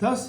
10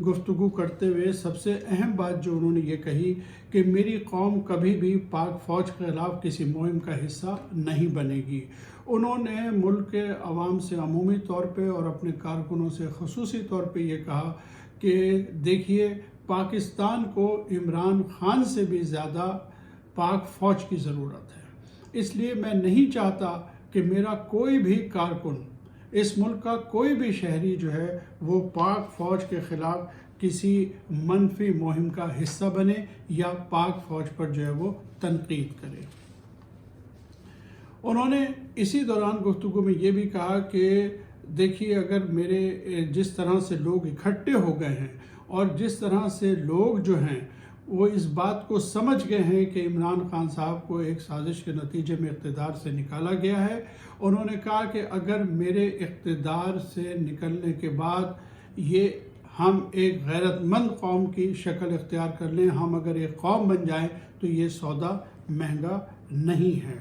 گفتگو کرتے ہوئے سب سے اہم بات جو انہوں نے یہ کہی کہ میری قوم کبھی بھی پاک فوج کے خلاف کسی مہم کا حصہ نہیں بنے گی۔ انہوں نے ملک کے عوام سے عمومی طور پہ اور اپنے کارکنوں سے خصوصی طور پہ یہ کہا کہ دیکھیے، پاکستان کو عمران خان سے بھی زیادہ پاک فوج کی ضرورت ہے۔ اس لیے میں نہیں چاہتا کہ میرا کوئی بھی کارکن، اس ملک کا کوئی بھی شہری جو ہے وہ پاک فوج کے خلاف کسی منفی مہم کا حصہ بنے یا پاک فوج پر جو ہے وہ تنقید کرے۔ انہوں نے اسی دوران گفتگو میں یہ بھی کہا کہ دیکھیے، اگر میرے جس طرح سے لوگ اکٹھے ہو گئے ہیں اور جس طرح سے لوگ جو ہیں وہ اس بات کو سمجھ گئے ہیں کہ عمران خان صاحب کو ایک سازش کے نتیجے میں اقتدار سے نکالا گیا ہے، انہوں نے کہا کہ اگر میرے اقتدار سے نکلنے کے بعد یہ ہم ایک غیرت مند قوم کی شکل اختیار کر لیں، ہم اگر ایک قوم بن جائیں تو یہ سودا مہنگا نہیں ہے۔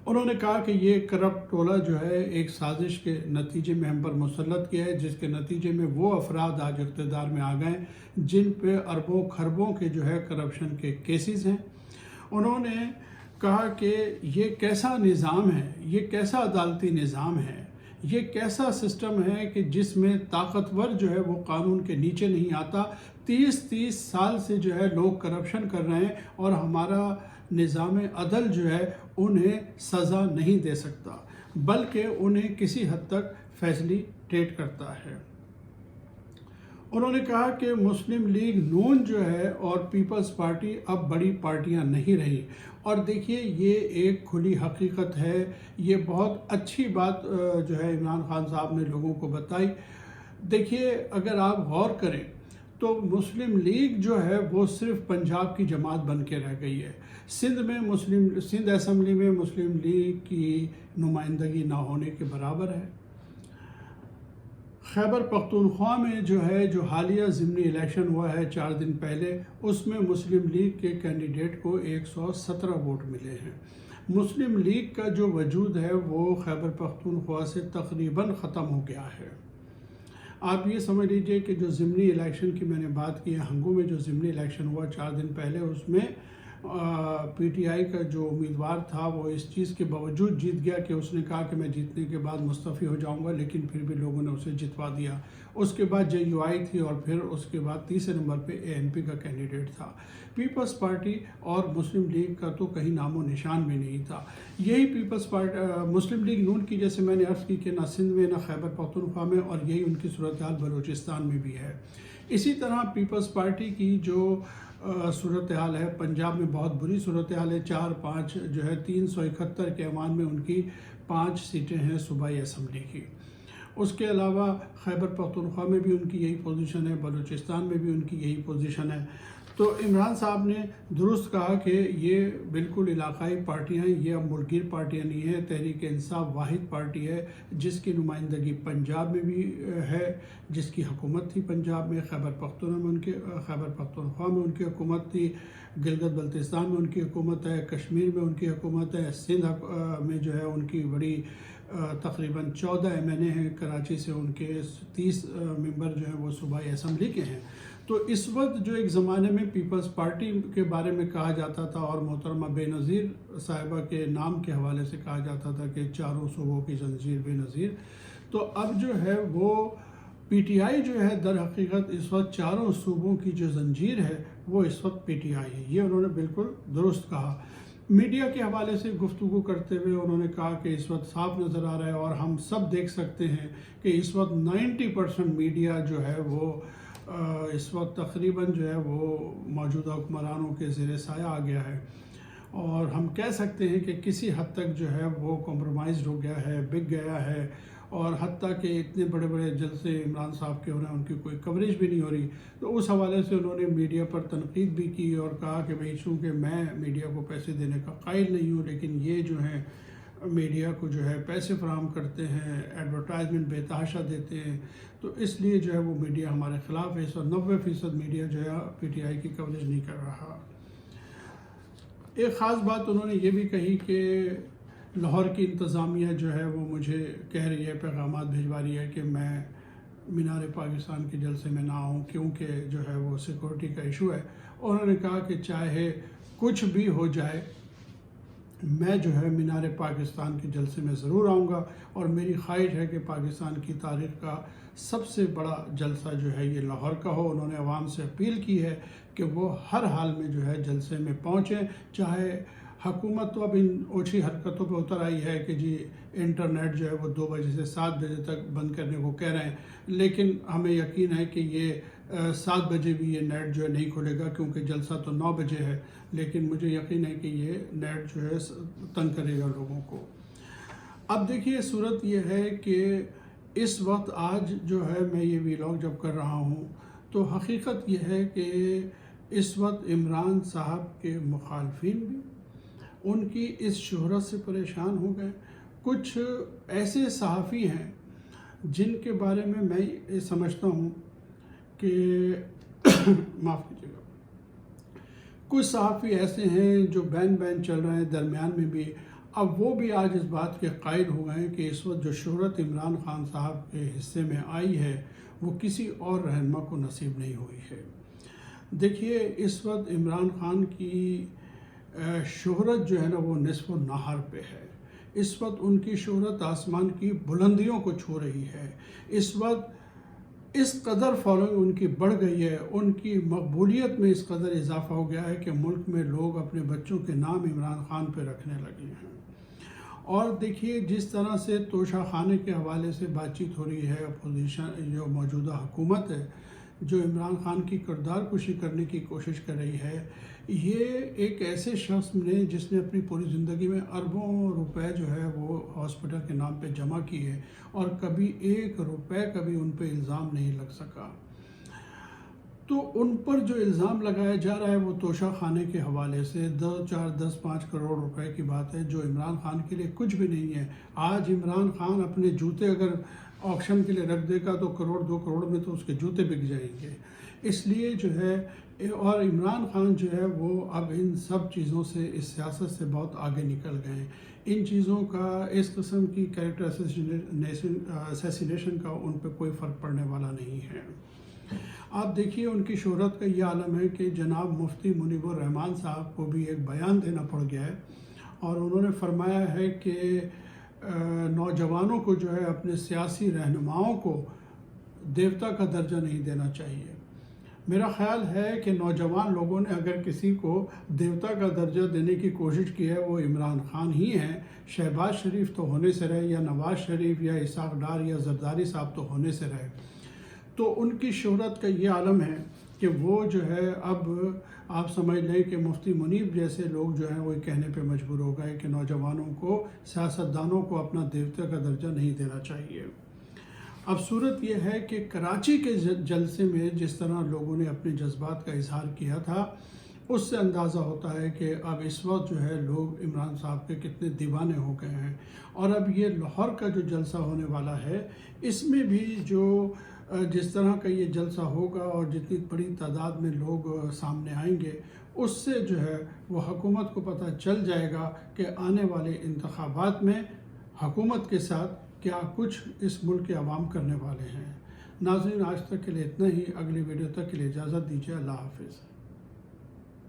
انہوں نے کہا کہ یہ کرپٹ ٹولہ جو ہے ایک سازش کے نتیجے میں ہم پر مسلط کیا ہے، جس کے نتیجے میں وہ افراد آج اقتدار میں آ گئے جن پہ اربوں خربوں کے جو ہے کرپشن کے کیسز ہیں۔ انہوں نے کہا کہ یہ کیسا نظام ہے، یہ کیسا عدالتی نظام ہے، یہ کیسا سسٹم ہے کہ جس میں طاقتور جو ہے وہ قانون کے نیچے نہیں آتا۔ 30 سال سے جو ہے لوگ کرپشن کر رہے ہیں اور ہمارا نظام عدل جو ہے انہیں سزا نہیں دے سکتا، بلکہ انہیں کسی حد تک فیسیلیٹیٹ کرتا ہے۔ انہوں نے کہا کہ مسلم لیگ نون جو ہے اور پیپلز پارٹی اب بڑی پارٹیاں نہیں رہی، اور دیکھیے یہ ایک کھلی حقیقت ہے۔ یہ بہت اچھی بات جو ہے عمران خان صاحب نے لوگوں کو بتائی۔ دیکھیے، اگر آپ غور کریں تو مسلم لیگ جو ہے وہ صرف پنجاب کی جماعت بن کے رہ گئی ہے۔ سندھ اسمبلی میں مسلم لیگ کی نمائندگی نہ ہونے کے برابر ہے۔ خیبر پختونخوا میں جو حالیہ ضمنی الیکشن ہوا ہے 4 دن پہلے، اس میں مسلم لیگ کے کینڈیڈیٹ کو 117 ووٹ ملے ہیں۔ مسلم لیگ کا جو وجود ہے وہ خیبر پختونخوا سے تقریباً ختم ہو گیا ہے۔ آپ یہ سمجھ لیجئے کہ جو ضمنی الیکشن کی میں نے بات کی ہے، ہنگو میں جو ضمنی الیکشن ہوا 4 دن پہلے، اس میں پی ٹی آئی کا جو امیدوار تھا وہ اس چیز کے باوجود جیت گیا کہ اس نے کہا کہ میں جیتنے کے بعد مستعفی ہو جاؤں گا، لیکن پھر بھی لوگوں نے اسے جتوا دیا۔ اس کے بعد جے یو آئی تھی اور پھر اس کے بعد تیسرے نمبر پہ اے این پی کا کینڈیڈیٹ تھا۔ پیپلز پارٹی اور مسلم لیگ کا تو کہیں نام و نشان بھی نہیں تھا۔ یہی مسلم لیگ نون کی، جیسے میں نے عرض کی کہ نہ سندھ میں نہ خیبر پختونخوا میں، اور یہی ان کی صورتحال بلوچستان میں بھی ہے۔ اسی طرح پیپلز پارٹی کی جو صورتحال ہے پنجاب میں بہت بری صورتحال ہے۔ 4-5 جو ہے 371 کے ایوان میں ان کی 5 سیٹیں ہیں صوبائی اسمبلی کی۔ اس کے علاوہ خیبر پختونخوا میں بھی ان کی یہی پوزیشن ہے، بلوچستان میں بھی ان کی یہی پوزیشن ہے۔ تو عمران صاحب نے درست کہا کہ یہ بالکل علاقائی پارٹیاں ہیں، یہ اب ملکگیر پارٹیاں نہیں ہیں۔ تحریک انصاف واحد پارٹی ہے جس کی نمائندگی پنجاب میں بھی ہے، جس کی حکومت تھی پنجاب میں، خیبر پختونخوا میں ان کی حکومت تھی، گلگت بلتستان میں ان کی حکومت ہے، کشمیر میں ان کی حکومت ہے، سندھ میں جو ہے ان کی بڑی تقریباً 14 ایم این اے ہیں، کراچی سے ان کے 30 ممبر جو ہیں وہ صوبائی اسمبلی کے ہیں۔ تو اس وقت جو ایک زمانے میں پیپلز پارٹی کے بارے میں کہا جاتا تھا اور محترمہ بے نظیر صاحبہ کے نام کے حوالے سے کہا جاتا تھا کہ 4 صوبوں کی زنجیر بے نظیر، تو اب جو ہے وہ پی ٹی آئی جو ہے در حقیقت اس وقت 4 صوبوں کی جو زنجیر ہے وہ اس وقت پی ٹی آئی ہے۔ یہ انہوں نے بالکل درست کہا۔ میڈیا کے حوالے سے گفتگو کرتے ہوئے انہوں نے کہا کہ اس وقت صاف نظر آ رہا ہے اور ہم سب دیکھ سکتے ہیں کہ اس وقت 90% میڈیا جو ہے وہ اس وقت تقریباً جو ہے وہ موجودہ حکمرانوں کے زیر سایہ آ گیا ہے، اور ہم کہہ سکتے ہیں کہ کسی حد تک جو ہے وہ کمپرومائزڈ ہو گیا ہے، بک گیا ہے، اور حتیٰ کہ اتنے بڑے بڑے جلسے عمران صاحب کے ہو رہے ہیں ان کی کوئی کوریج بھی نہیں ہو رہی۔ تو اس حوالے سے انہوں نے میڈیا پر تنقید بھی کی اور کہا کہ بھئی چونکہ میں میڈیا کو پیسے دینے کا قائل نہیں ہوں، لیکن یہ جو ہیں میڈیا کو جو ہے پیسے فراہم کرتے ہیں، ایڈورٹائزمنٹ بے تحاشا دیتے ہیں، تو اس لیے جو ہے وہ میڈیا ہمارے خلاف ہے۔ 90% میڈیا جو ہے پی ٹی آئی کی کوریج نہیں کر رہا۔ ایک خاص بات انہوں نے یہ بھی کہی کہ لاہور کی انتظامیہ جو ہے وہ مجھے کہہ رہی ہے، پیغامات بھیجوا رہی ہے کہ میں مینار پاکستان کے جلسے میں نہ آؤں کیونکہ جو ہے وہ سیکورٹی کا ایشو ہے. انہوں نے کہا کہ چاہے کچھ بھی ہو جائے میں جو ہے مینار پاکستان کے جلسے میں ضرور آؤں گا، اور میری خواہش ہے کہ پاکستان کی تاریخ کا سب سے بڑا جلسہ جو ہے یہ لاہور کا ہو. انہوں نے عوام سے اپیل کی ہے کہ وہ ہر حال میں جو ہے جلسے میں پہنچیں. چاہے حکومت تو اب ان اوچھی حرکتوں پہ اتر آئی ہے کہ جی انٹرنیٹ جو ہے وہ 2 بجے سے 7 بجے تک بند کرنے کو کہہ رہے ہیں، لیکن ہمیں یقین ہے کہ یہ 7 بجے بھی یہ نیٹ جو ہے نہیں کھلے گا کیونکہ جلسہ تو 9 بجے ہے. لیکن مجھے یقین ہے کہ یہ نیٹ جو ہے تنگ کرے گا لوگوں کو. اب دیکھیے صورت یہ ہے کہ اس وقت آج جو ہے میں یہ ویلاگ جب کر رہا ہوں تو حقیقت یہ ہے کہ اس وقت عمران صاحب کے مخالفین بھی ان کی اس شہرت سے پریشان ہو گئے. کچھ ایسے صحافی ہیں جن کے بارے میں یہ سمجھتا ہوں کہ معاف کیجیے گا، کچھ صحافی ایسے ہیں جو بین چل رہے ہیں درمیان میں بھی. اب وہ بھی آج اس بات کے قائل ہو گئے ہیں کہ اس وقت جو شہرت عمران خان صاحب کے حصے میں آئی ہے وہ کسی اور رہنما کو نصیب نہیں ہوئی ہے. دیکھیے اس وقت عمران خان کی شہرت جو ہے نا وہ نصف و نہر پہ ہے. اس وقت ان کی شہرت آسمان کی بلندیوں کو چھو رہی ہے. اس وقت اس قدر فالوئنگ ان کی بڑھ گئی ہے، ان کی مقبولیت میں اس قدر اضافہ ہو گیا ہے کہ ملک میں لوگ اپنے بچوں کے نام عمران خان پہ رکھنے لگے ہیں. اور دیکھیے جس طرح سے توشہ خانے کے حوالے سے بات چیت ہو رہی ہے، اپوزیشن جو موجودہ حکومت ہے جو عمران خان کی کردار کشی کرنے کی کوشش کر رہی ہے، یہ ایک ایسے شخص نے جس نے اپنی پوری زندگی میں اربوں روپے جو ہے وہ ہاسپٹل کے نام پہ جمع کی ہے اور کبھی 1 روپے کبھی ان پہ الزام نہیں لگ سکا. تو ان پر جو الزام لگایا جا رہا ہے وہ توشہ خانے کے حوالے سے 2, 4, 10, 5 کروڑ روپے کی بات ہے جو عمران خان کے لیے کچھ بھی نہیں ہے. آج عمران خان اپنے جوتے اگر آکشن کے لیے رکھ دے گا تو 1 کروڑ 2 کروڑ میں تو اس کے جوتے بک جائیں گے. اس لیے جو ہے اور عمران خان جو ہے وہ اب ان سب چیزوں سے اس سیاست سے بہت آگے نکل گئے ہیں. ان چیزوں کا اس قسم کی کیریکٹر اسیسینیشن کا ان پہ کوئی فرق پڑنے والا نہیں ہے. آپ دیکھیے ان کی شہرت کا یہ عالم ہے کہ جناب مفتی منیب الرحمان صاحب کو بھی ایک بیان دینا پڑ گیا ہے اور انہوں نے فرمایا ہے کہ نوجوانوں کو جو ہے اپنے سیاسی رہنماؤں کو دیوتا کا درجہ نہیں دینا چاہیے. میرا خیال ہے کہ نوجوان لوگوں نے اگر کسی کو دیوتا کا درجہ دینے کی کوشش کی ہے وہ عمران خان ہی ہیں. شہباز شریف تو ہونے سے رہے یا نواز شریف یا اسحاق ڈار یا زرداری صاحب تو ہونے سے رہے. تو ان کی شہرت کا یہ عالم ہے کہ وہ جو ہے اب آپ سمجھ لیں کہ مفتی منیب جیسے لوگ جو ہیں وہ کہنے پہ مجبور ہو گئے کہ نوجوانوں کو سیاستدانوں کو اپنا دیوتا کا درجہ نہیں دینا چاہیے. اب صورت یہ ہے کہ کراچی کے جلسے میں جس طرح لوگوں نے اپنے جذبات کا اظہار کیا تھا اس سے اندازہ ہوتا ہے کہ اب اس وقت جو ہے لوگ عمران صاحب کے کتنے دیوانے ہو گئے ہیں. اور اب یہ لاہور کا جو جلسہ ہونے والا ہے اس میں بھی جو جس طرح کا یہ جلسہ ہوگا اور جتنی بڑی تعداد میں لوگ سامنے آئیں گے اس سے جو ہے وہ حکومت کو پتہ چل جائے گا کہ آنے والے انتخابات میں حکومت کے ساتھ کیا کچھ اس ملک کے عوام کرنے والے ہیں. ناظرین آج تک کے لیے اتنا ہی. اگلی ویڈیو تک کے لیے اجازت دیجیے. اللہ حافظ.